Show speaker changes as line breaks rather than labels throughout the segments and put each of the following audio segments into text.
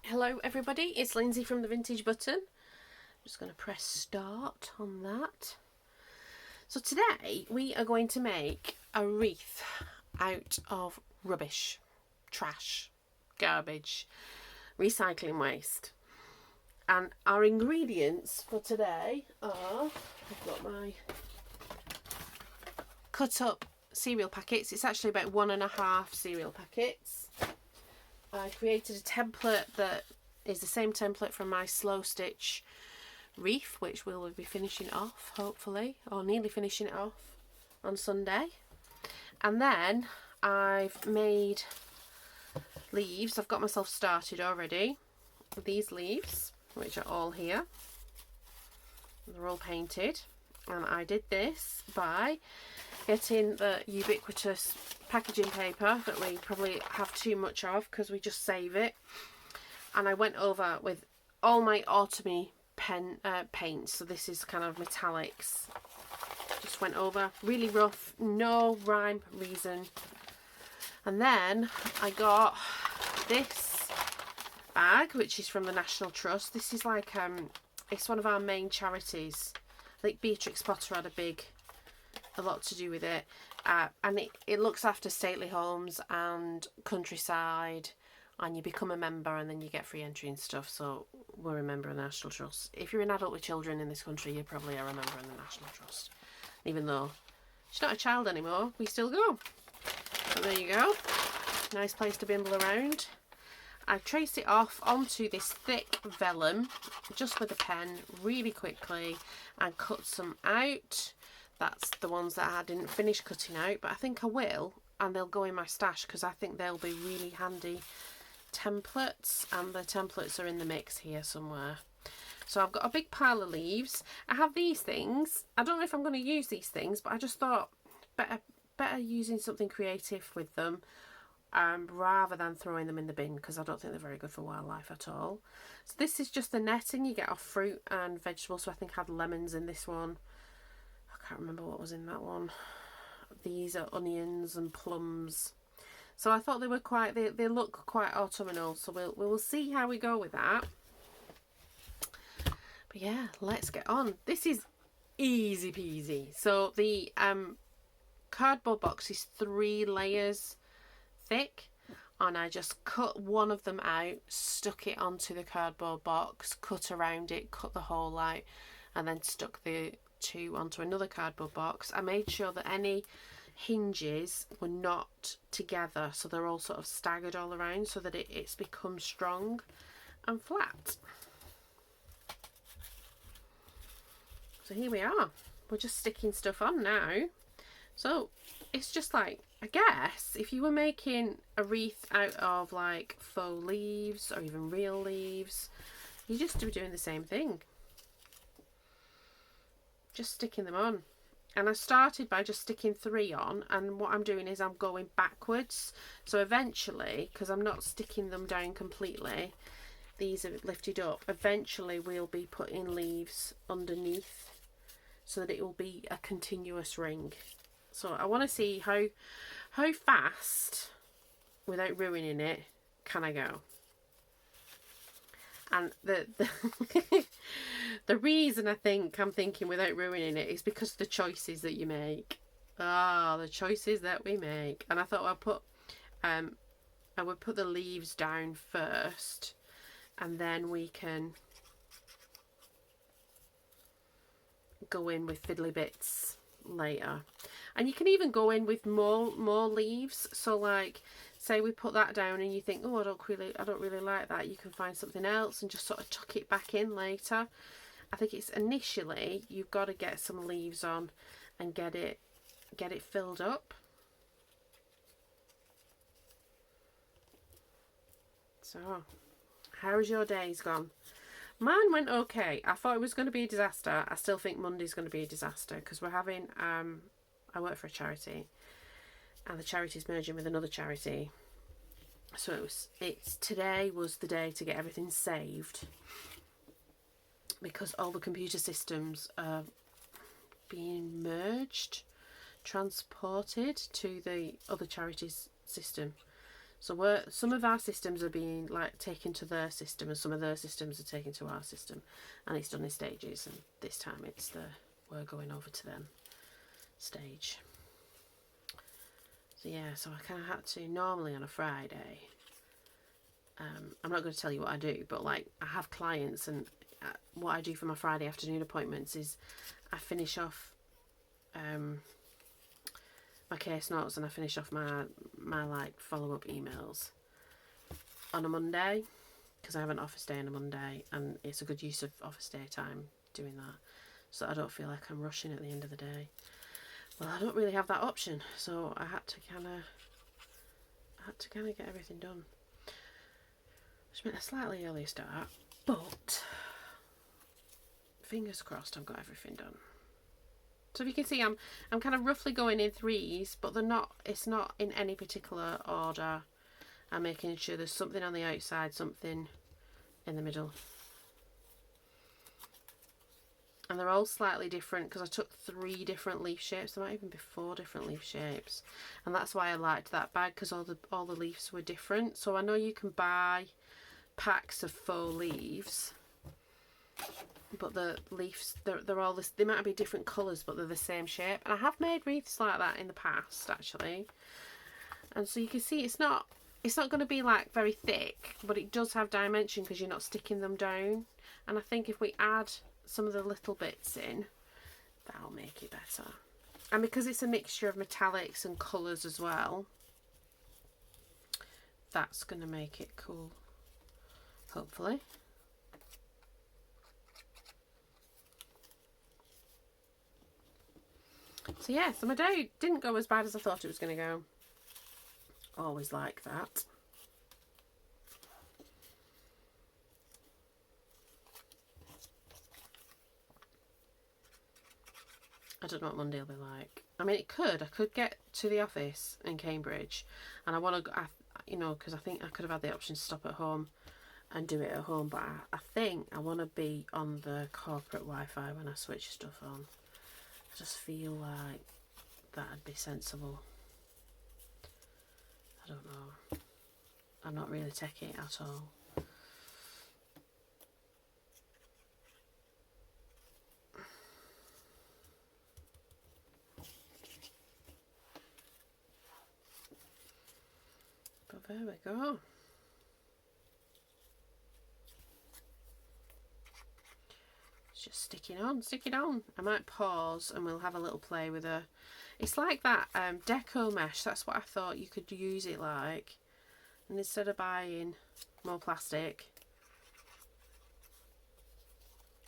Hello everybody, it's Lindsay from the Vintage Button. I'm just going to press start on that. So today we are going to make a wreath out of rubbish, trash, garbage, recycling waste. And our ingredients for today are, I've got my cut up cereal packets. It's actually about 1.5 cereal packets. I created a template that is the same template from my slow stitch wreath, which we'll be finishing off hopefully, or nearly finishing it off on Sunday. And then I've made leaves. I've got myself started already with these leaves, which are all here. They're all painted, and I did this by getting the ubiquitous packaging paper that we probably have too much of because we just save it, and I went over with all my autumny paints. So this is kind of metallics. Just went over really rough, no rhyme reason. And then I got this bag, which is from the National Trust. This is like it's one of our main charities. I think Beatrix Potter had a lot to do with it, and it looks after stately homes and countryside, and you become a member and then you get free entry and stuff. So we're a member of the National Trust. If you're an adult with children in this country, you probably are a member of the National Trust. Even though she's not a child anymore, we still go. So there you go, nice place to bimble around. I've traced it off onto this thick vellum just with a pen really quickly and cut some out. That's the ones that I didn't finish cutting out, but I think I will, and they'll go in my stash because I think they'll be really handy templates, and the templates are in the mix here somewhere. So I've got a big pile of leaves. I have these things. I don't know if I'm going to use these things, but I just thought better using something creative with them rather than throwing them in the bin, because I don't think they're very good for wildlife at all. So this is just the netting you get off fruit and vegetables. So I think I had lemons in this one. I can't remember what was in that one. These are onions and plums. So I thought they were quite, they look quite autumnal. So we'll see how we go with that. But yeah, let's get on. This is easy peasy. So the cardboard box is 3 layers thick, and I just cut one of them out, stuck it onto the cardboard box, cut around it, cut the hole out, and then stuck the 2 onto another cardboard box. I made sure that any hinges were not together, so they're all sort of staggered all around, so that it's become strong and flat. So here we are, we're just sticking stuff on now. So it's just like, I guess if you were making a wreath out of like faux leaves or even real leaves, you just be doing the same thing, just sticking them on. And I started by just sticking 3 on, and what I'm doing is I'm going backwards. So eventually, because I'm not sticking them down completely, these are lifted up, eventually we'll be putting leaves underneath so that it will be a continuous ring. So I want to see how fast, without ruining it, can I go. And the the reason I'm thinking without ruining it is because of the choices that you make. The choices that we make. And I thought I would put the leaves down first, and then we can go in with fiddly bits later. And you can even go in with more leaves. So like, say we put that down and you think, oh, I don't really like that, you can find something else and just sort of tuck it back in later. I think it's initially you've got to get some leaves on and get it filled up. So how's your days gone? Mine went okay. I thought it was going to be a disaster. I still think Monday's going to be a disaster because we're having I work for a charity, and the charity's merging with another charity. So today was the day to get everything saved, because all the computer systems are being merged, transported to the other charity's system. So some of our systems are being like taken to their system, and some of their systems are taken to our system, and it's done in stages. And this time it's we're going over to them stage. So yeah, so I kind of had to, normally on a Friday, I'm not going to tell you what I do, but like I have clients, and what I do for my Friday afternoon appointments is I finish off my case notes, and I finish off my like follow-up emails on a Monday, because I have an office day on a Monday, and it's a good use of office day time doing that, so I don't feel like I'm rushing at the end of the day. Well, I don't really have that option, so I had to kind of get everything done, which meant a slightly earlier start, but fingers crossed I've got everything done. So if you can see, I'm kind of roughly going in threes, but it's not in any particular order. I'm making sure there's something on the outside, something in the middle. And they're all slightly different, because I took 3 different leaf shapes. There might even be 4 different leaf shapes. And that's why I liked that bag, because all the leaves were different. So I know you can buy packs of 4 leaves, but the leaves, they're all this, they might be different colours, but they're the same shape. And I have made wreaths like that in the past, actually. And so you can see it's not going to be like very thick, but it does have dimension because you're not sticking them down. And I think if we add some of the little bits in, that'll make it better. And because it's a mixture of metallics and colours as well, that's going to make it cool, hopefully. So yeah, so my day didn't go as bad as I thought it was going to go. Always like that. I don't know what Monday will be like. I mean, I could get to the office in Cambridge, and I want to, you know, because I think I could have had the option to stop at home and do it at home, but I think I want to be on the corporate Wi-Fi when I switch stuff on. I just feel like that'd be sensible. I don't know. I'm not really techie at all. But there we go. It's just sticking on. I might pause and we'll have a little play with a... It's like that deco mesh. That's what I thought you could use it like. And instead of buying more plastic,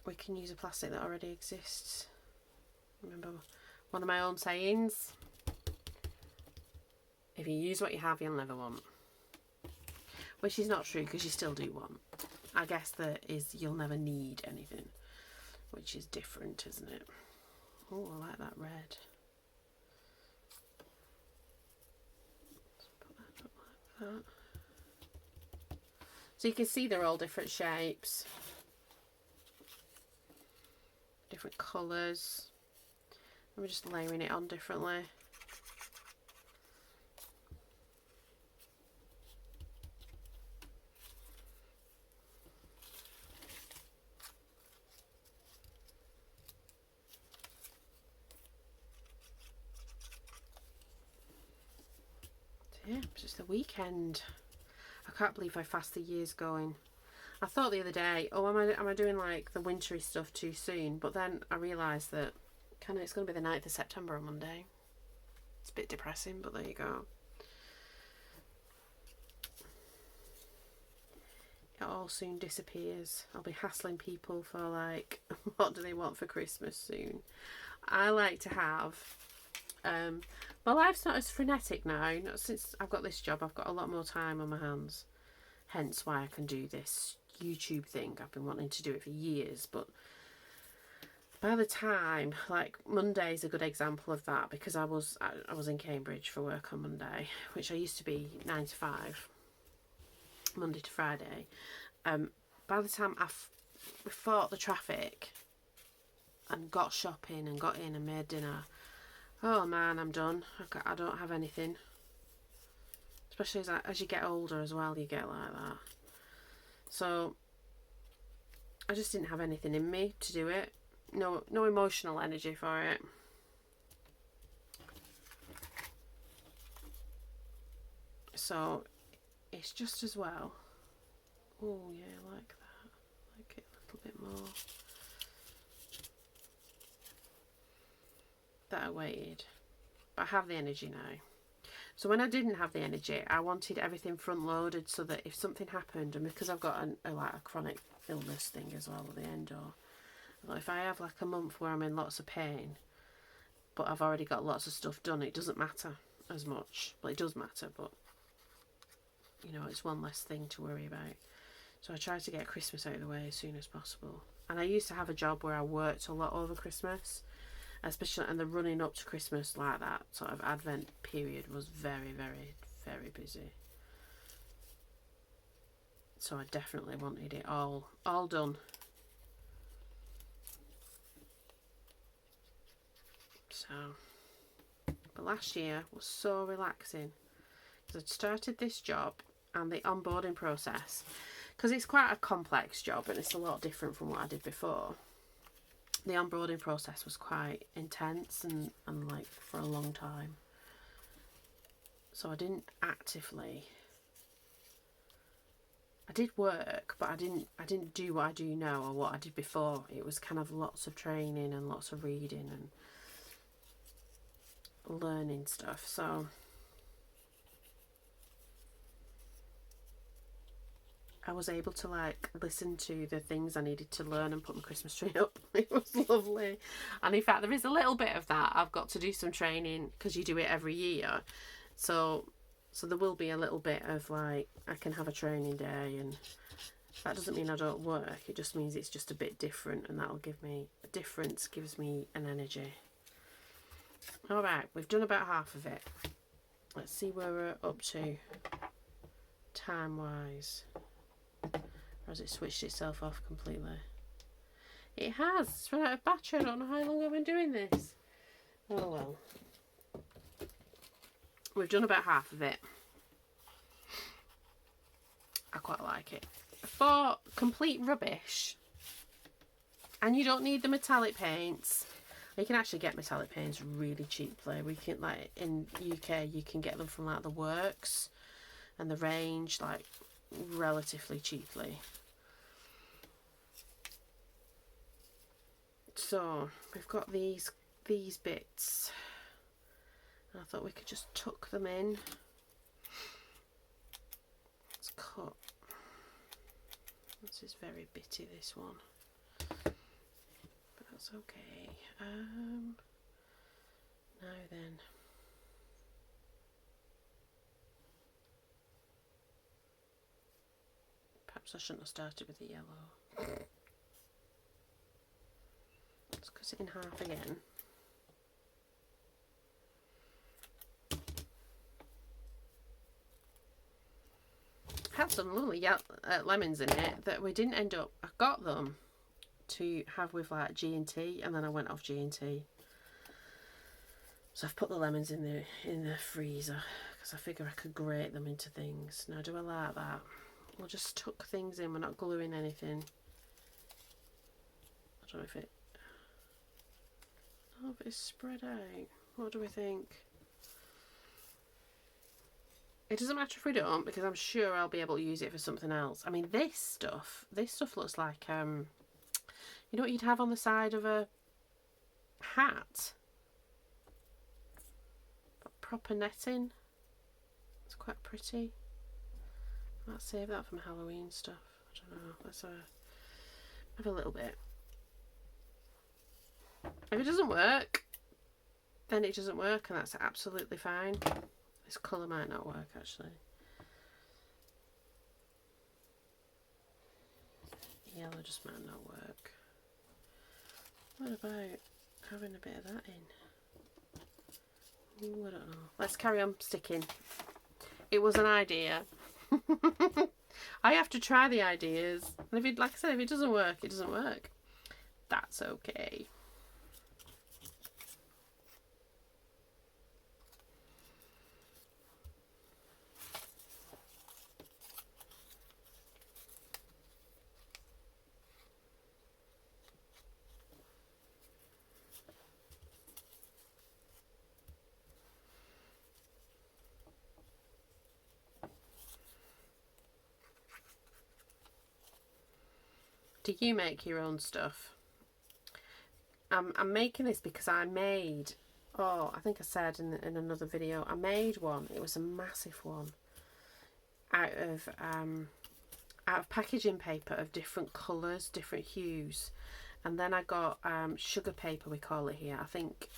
we can use a plastic that already exists. Remember one of my own sayings? If you use what you have, you'll never want. Which is not true, because you still do want. I guess that is, you'll never need anything, which is different, isn't it? Oh, I like that red. Let's put that up like that. So you can see they're all different shapes, different colours. And we're just layering it on differently. So yeah, it's just the weekend. I can't believe how fast the year's going. I thought the other day, oh, am I doing like the wintry stuff too soon? But then I realised that it's going to be the 9th of September on Monday. It's a bit depressing, but there you go. It all soon disappears. I'll be hassling people for like, what do they want for Christmas soon? I like to have... my life's not as frenetic now. Not since I've got this job, I've got a lot more time on my hands. Hence why I can do this YouTube thing. I've been wanting to do it for years, but by the time, like Monday is a good example of that, because I was in Cambridge for work on Monday, which I used to be 9 to 5, Monday to Friday. By the time we fought the traffic and got shopping and got in and made dinner, oh man, I'm done. I don't have anything. especially as you get older as well, you get like that. So I just didn't have anything in me to do it. No emotional energy for it. So it's just as well. Oh yeah, I like that. I like it a little bit more. That I waited. But I have the energy now. So when I didn't have the energy, I wanted everything front loaded so that if something happened, and because I've got like a chronic illness thing as well at the end, or if I have like a month where I'm in lots of pain, but I've already got lots of stuff done, it doesn't matter as much. Well, it does matter, but you know, it's one less thing to worry about. So I try to get Christmas out of the way as soon as possible. And I used to have a job where I worked a lot over Christmas, especially, and the running up to Christmas, like that sort of Advent period, was very, very, very busy. So I definitely wanted it all done. So, but last year was so relaxing because I'd started this job and the onboarding process, because it's quite a complex job and it's a lot different from what I did before. The onboarding process was quite intense and like for a long time. So I didn't actively, I did work, but I didn't do what I do now or what I did before. It was kind of lots of training and lots of reading and learning stuff. So I was able to like listen to the things I needed to learn and put my Christmas tree up. It was lovely. And in fact, there is a little bit of that. I've got to do some training because you do it every year. So there will be a little bit of like, I can have a training day, and that doesn't mean I don't work. It just means it's just a bit different, and that'll give me a difference, gives me an energy. All right, we've done about half of it. Let's see where we're up to time wise. Or has it switched itself off completely? It has. It's run out of battery. I don't know how long I've been doing this. Oh well. We've done about half of it. I quite like it. For complete rubbish, and you don't need the metallic paints. You can actually get metallic paints really cheaply. We can, like in UK, you can get them from like the Works and the Range, like relatively cheaply. So we've got these bits. I thought we could just tuck them in. Let's cut. This is very bitty, this one, but that's okay. Now then, perhaps I shouldn't have started with the yellow. Let's cut it in half again. Had some lovely lemons in it that we didn't end up. I got them to have with like G&T, and then I went off G&T. So I've put the lemons in the freezer because I figure I could grate them into things. Now, do I like that? We'll just tuck things in. We're not gluing anything. I don't know if it. Oh, but it's spread out. What do we think? It doesn't matter if we don't, because I'm sure I'll be able to use it for something else. I mean, this stuff looks like, you know what you'd have on the side of a hat? Proper netting. It's quite pretty. I might save that for my Halloween stuff. I don't know. Let's have a little bit. If it doesn't work, then it doesn't work, and that's absolutely fine. This colour might not work, actually. Yellow just might not work. What about having a bit of that in? Ooh, I don't know. Let's carry on sticking. It was an idea. I have to try the ideas. And if it, like I said, if it doesn't work, it doesn't work. That's okay. Do you make your own stuff? I'm making this because I made, oh, I think I said in another video, I made one. It was a massive one out of packaging paper of different colours, different hues. And then I got sugar paper, we call it here. I think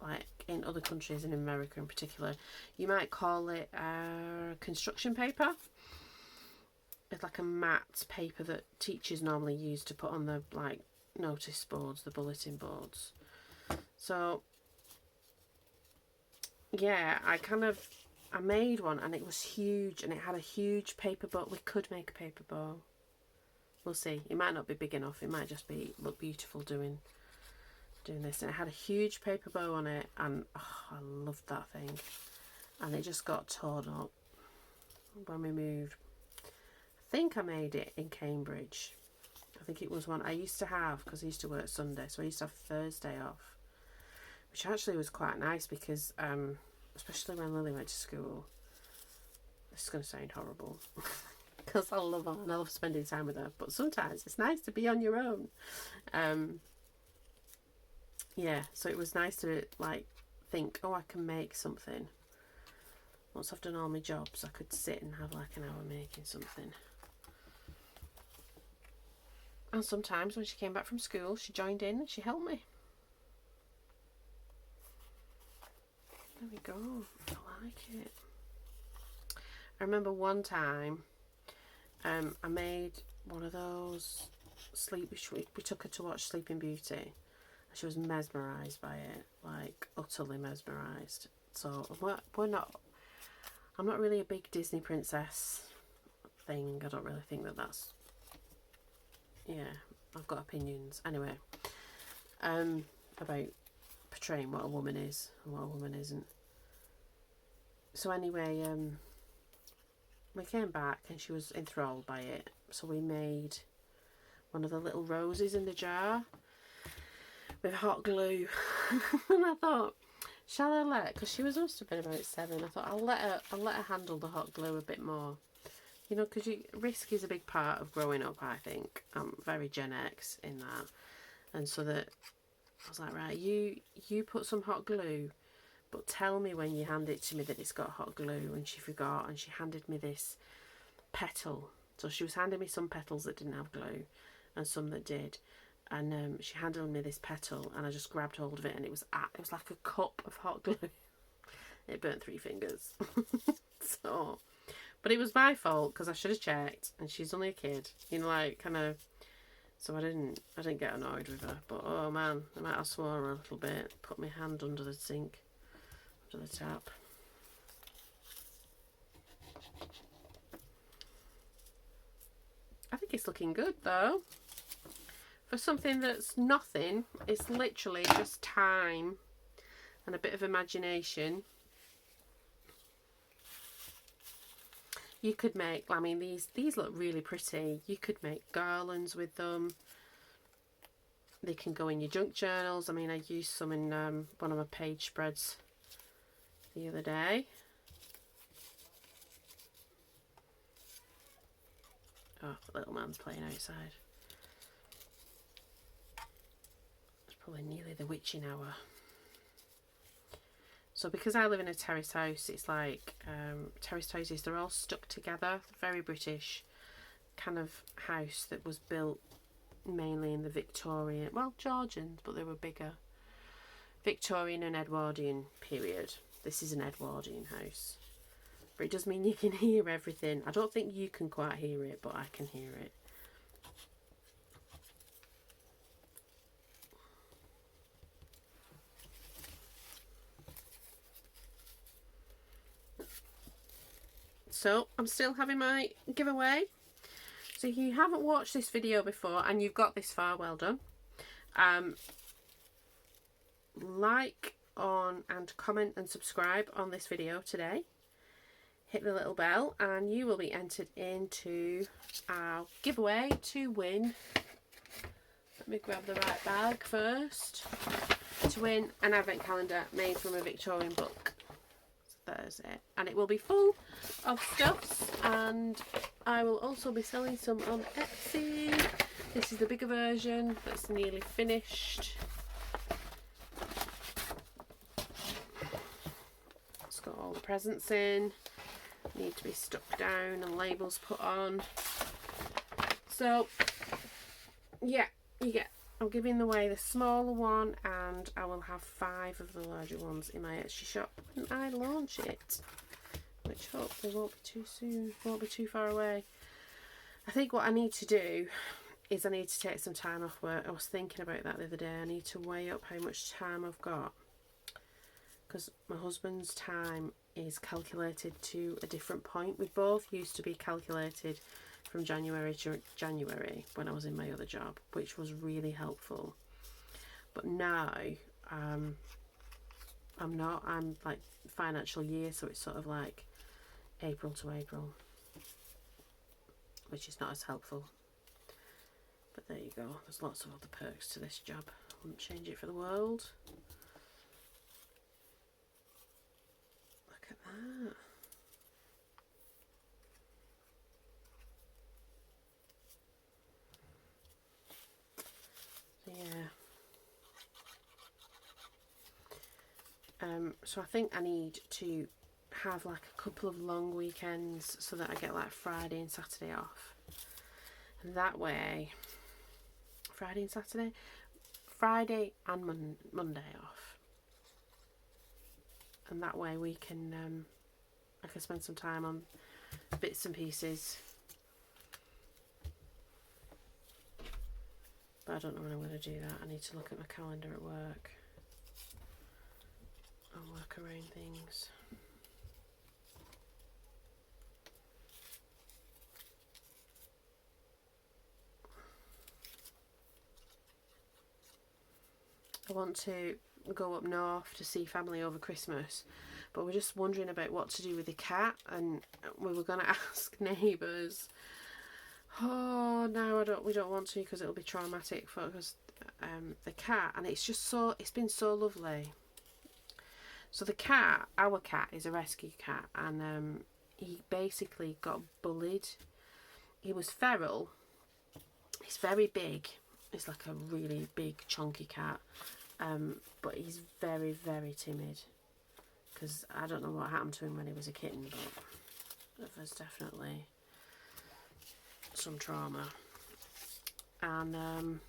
like in other countries, in America in particular, you might call it construction paper. It's like a matte paper that teachers normally use to put on the like notice boards, the bulletin boards. So yeah, I made one and it was huge and it had a huge paper bow. We could make a paper bow. We'll see. It might not be big enough. It might just be look beautiful doing this. And it had a huge paper bow on it, and oh, I loved that thing. And it just got torn up when we moved. I think I made it in Cambridge. I think it was one I used to have because I used to work Sunday, so I used to have Thursday off, which actually was quite nice because especially when Lily went to school, this is going to sound horrible because I love her and I love spending time with her, but sometimes it's nice to be on your own. Yeah, so it was nice to like think, oh, I can make something. Once I've done all my jobs, I could sit and have like an hour making something. And sometimes when she came back from school, she joined in and she helped me. There we go. I like it. I remember one time I made one of those we took her to watch Sleeping Beauty. She was mesmerised by it, like utterly mesmerised. So I'm not really a big Disney princess thing. I don't really think that's, yeah, I've got opinions anyway about portraying what a woman is and what a woman isn't. So anyway, we came back and she was enthralled by it, so we made one of the little roses in the jar with hot glue. And I thought, shall I let, because she must have been about 7, I thought I'll let her handle the hot glue a bit more, you know, because risk is a big part of growing up. I think I'm very Gen X in that, and so that I was like, right, you put some hot glue, but tell me when you hand it to me that it's got hot glue. And she forgot, and she handed me this petal. So she was handing me some petals that didn't have glue and some that did. And she handed me this petal, and I just grabbed hold of it, and it was like a cup of hot glue. It burnt 3 fingers. So, but it was my fault because I should have checked, and she's only a kid, you know, like kind of. So I didn't get annoyed with her. But oh man, I might have swore a little bit. Put my hand under the sink, under the tap. I think it's looking good though. For something that's nothing, it's literally just time and a bit of imagination. You could make, I mean, these look really pretty. You could make garlands with them. They can go in your junk journals. I mean, I used some in one of my page spreads the other day. Oh, the little man's playing outside. Probably nearly the witching hour. So because I live in a terrace house, it's like terraced houses, they're all stuck together. Very British kind of house that was built mainly in the Victorian, well, Georgian, but they were bigger. Victorian and Edwardian period. This is an Edwardian house. But it does mean you can hear everything. I don't think you can quite hear it, but I can hear it. So I'm still having my giveaway. So if you haven't watched this video before and you've got this far, well done. Like on and comment and subscribe on this video today. Hit the little bell and you will be entered into our giveaway to win. Let me grab the right bag first. To win an advent calendar made from a Victorian book. That's it, and it will be full of stuffs, and I will also be selling some on Etsy. This is the bigger version that's nearly finished. It's got all the presents in, need to be stuck down and labels put on. So yeah, I'm giving away the smaller one, and I will have 5 of the larger ones in my Etsy shop when I launch it, which hopefully won't be too soon, won't be too far away. I think what I need to do is I need to take some time off work. I was thinking about that the other day. I need to weigh up how much time I've got, because my husband's time is calculated to a different point. We both used to be calculated from January to January when I was in my other job, which was really helpful. But now I'm not. I'm like financial year, so it's sort of like April to April, which is not as helpful. But there you go. There's lots of other perks to this job. I wouldn't change it for the world. Look at that. So I think I need to have like a couple of long weekends so that I get like Friday and Saturday off, and that way Friday and Monday off, and that way we can I can spend some time on bits and pieces. But I don't know when I'm going to do that. I need to look at my calendar at work and work around things. I want to go up north to see family over Christmas, but we're just wondering about what to do with the cat, and we were going to ask neighbours. Oh no, we don't want to, because it'll be traumatic for us. The cat, and it's been so lovely. So the cat, our cat, is a rescue cat, and he basically got bullied. He was feral. He's very big. He's like a really big chunky cat, but he's very, very timid, because I don't know what happened to him when he was a kitten, but there's definitely some trauma. And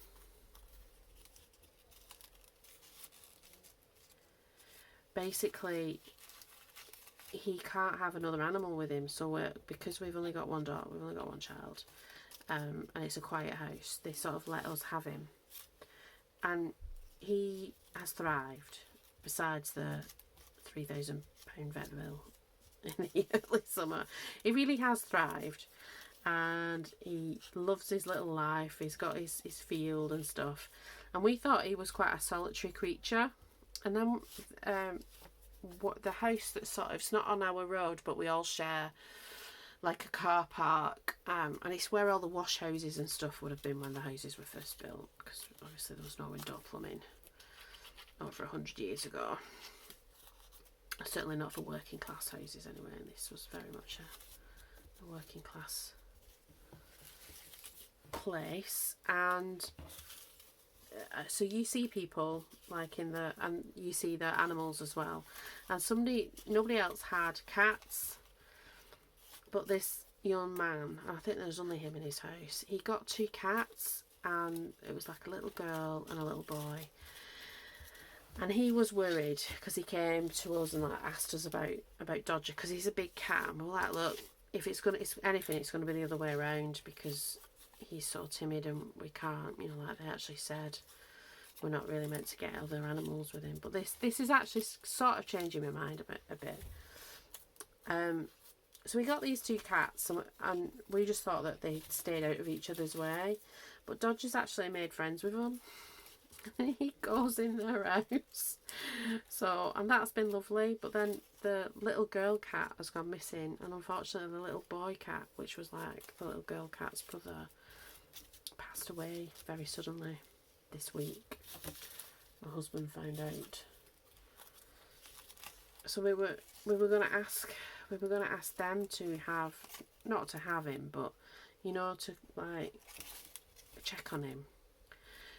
basically he can't have another animal with him, so because we've only got one dog, we've only got one child, and it's a quiet house, they sort of let us have him, and he has thrived, besides the £3,000 vet bill in the early summer. He really has thrived, and he loves his little life. He's got his field and stuff, and we thought he was quite a solitary creature. And then what the house that's sort of, it's not on our road, but we all share like a car park, and it's where all the wash houses and stuff would have been when the houses were first built, because obviously there was no indoor plumbing over 100 years ago. Certainly not for working class houses anyway, and this was very much a working class place. And so you see people like and you see the animals as well, and nobody else had cats, but this young man, I think there's only him in his house, he got 2 cats, and it was like a little girl and a little boy, and he was worried because he came to us and like asked us about Dodger, because he's a big cat, and we're like, look, if it's anything, it's going to be the other way around, because he's so timid and we can't, like they actually said, we're not really meant to get other animals with him. But this is actually sort of changing my mind a bit. So we got these 2 cats, and we just thought that they stayed out of each other's way, but Dodger's actually made friends with them. He goes in their house, and that's been lovely. But then the little girl cat has gone missing, and unfortunately the little boy cat, which was like the little girl cat's brother, passed away very suddenly this week. My husband found out, so we were going to ask them to have, not to have him, but to like check on him,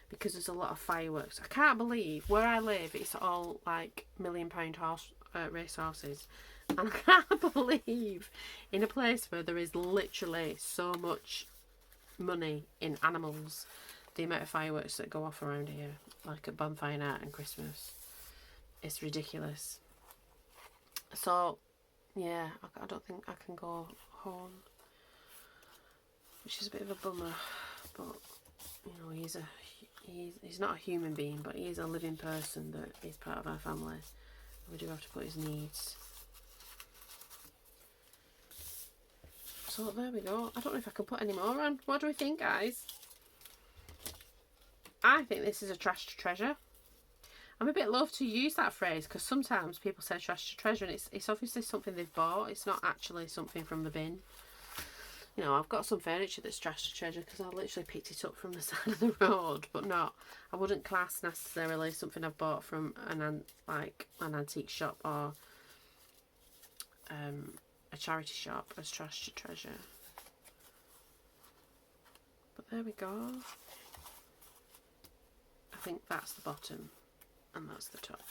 because there's a lot of fireworks. I can't believe where I live it's all like £1 million race horses, and I can't believe in a place where there is literally so much money in animals, the amount of fireworks that go off around here, like at bonfire night and Christmas. It's ridiculous. So yeah, I don't think I can go home, which is a bit of a bummer, but you know, he's not a human being, but he is a living person that is part of our family. We do have to put his needs. So there we go. I don't know if I can put any more on. What do we think, guys? I think this is a trash to treasure. I'm a bit loath to use that phrase because sometimes people say trash to treasure and it's obviously something they've bought. It's not actually something from the bin. You know, I've got some furniture that's trash to treasure because I literally picked it up from the side of the road, but not. I wouldn't class necessarily something I've bought from an antique shop or a charity shop as trash to treasure. But there we go. I think that's the bottom and that's the top.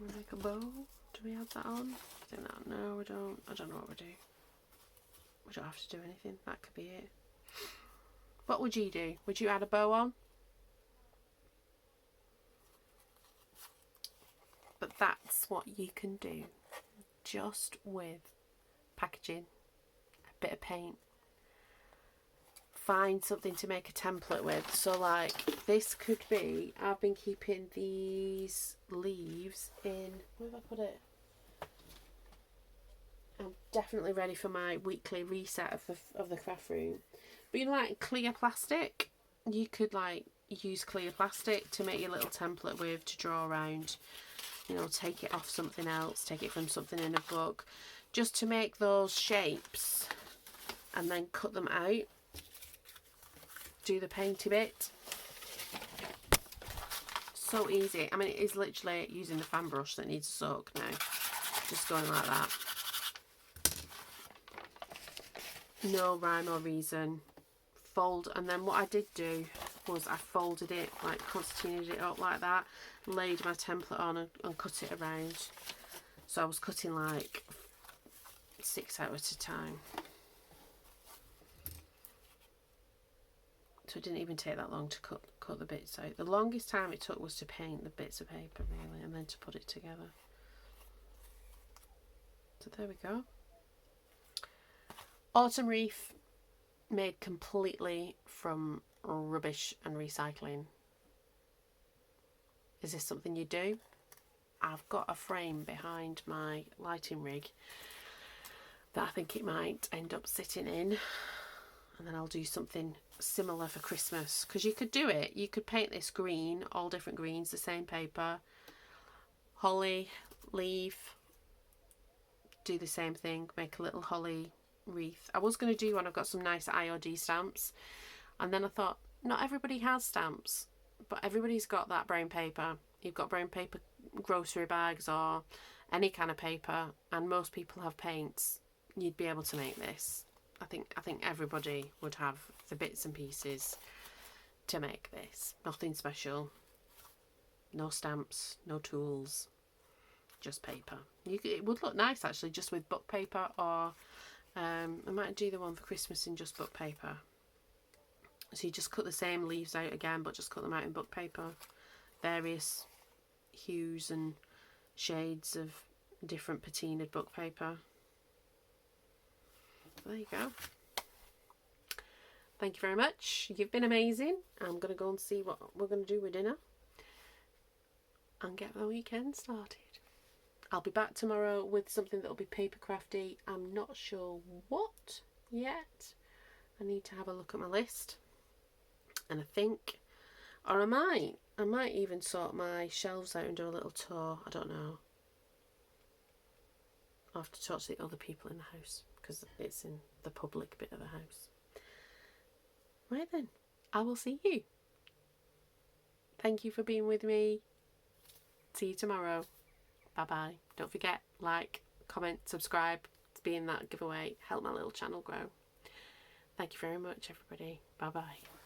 We make a bow. Do we have that on? I think that. No, we don't. I don't know what we do. We don't have to do anything. That could be it. What would you do? Would you add a bow on? But that's what you can do just with packaging, a bit of paint. Find something to make a template with. So like this could be, I've been keeping these leaves in, where have I put it? I'm definitely ready for my weekly reset of the craft room. But you know, like clear plastic, you could like use clear plastic to make your little template with, to draw around. You know, take it off something else, take it from something in a book, just to make those shapes and then cut them out. Do the painty bit. So easy. I mean, it is literally using the fan brush that needs a soak now. Just going like that. No rhyme or reason. Fold, and then what I did do was I folded it, like concertinaed it up like that, laid my template on and cut it around. So I was cutting like 6 out at a time. So it didn't even take that long to cut the bits out. The longest time it took was to paint the bits of paper really, and then to put it together. So there we go. Autumn wreath made completely from rubbish and recycling. Is this something you do? I've got a frame behind my lighting rig that I think it might end up sitting in, and then I'll do something similar for Christmas, because you could do it. You could paint this green, all different greens, the same paper, holly, leaf, do the same thing, make a little holly wreath. I was going to do one. I've got some nice IOD stamps, and then I thought not everybody has stamps, but everybody's got that brown paper. You've got brown paper grocery bags or any kind of paper, and most people have paints. You'd be able to make this. I think everybody would have the bits and pieces to make this. Nothing special. No stamps, no tools, just paper. It would look nice actually just with book paper, or I might do the one for Christmas in just book paper. So you just cut the same leaves out again, but just cut them out in book paper. Various hues and shades of different patinaed book paper. There you go. Thank you very much. You've been amazing. I'm going to go and see what we're going to do with dinner and get the weekend started. I'll be back tomorrow with something that'll be paper crafty. I'm not sure what yet. I need to have a look at my list. And I think, or I might even sort my shelves out and do a little tour. I don't know. I'll have to talk to the other people in the house, because it's in the public bit of the house. Right then, I will see you. Thank you for being with me. See you tomorrow. Bye bye. Don't forget, like, comment, subscribe to be in that giveaway. Help my little channel grow. Thank you very much, everybody. Bye bye.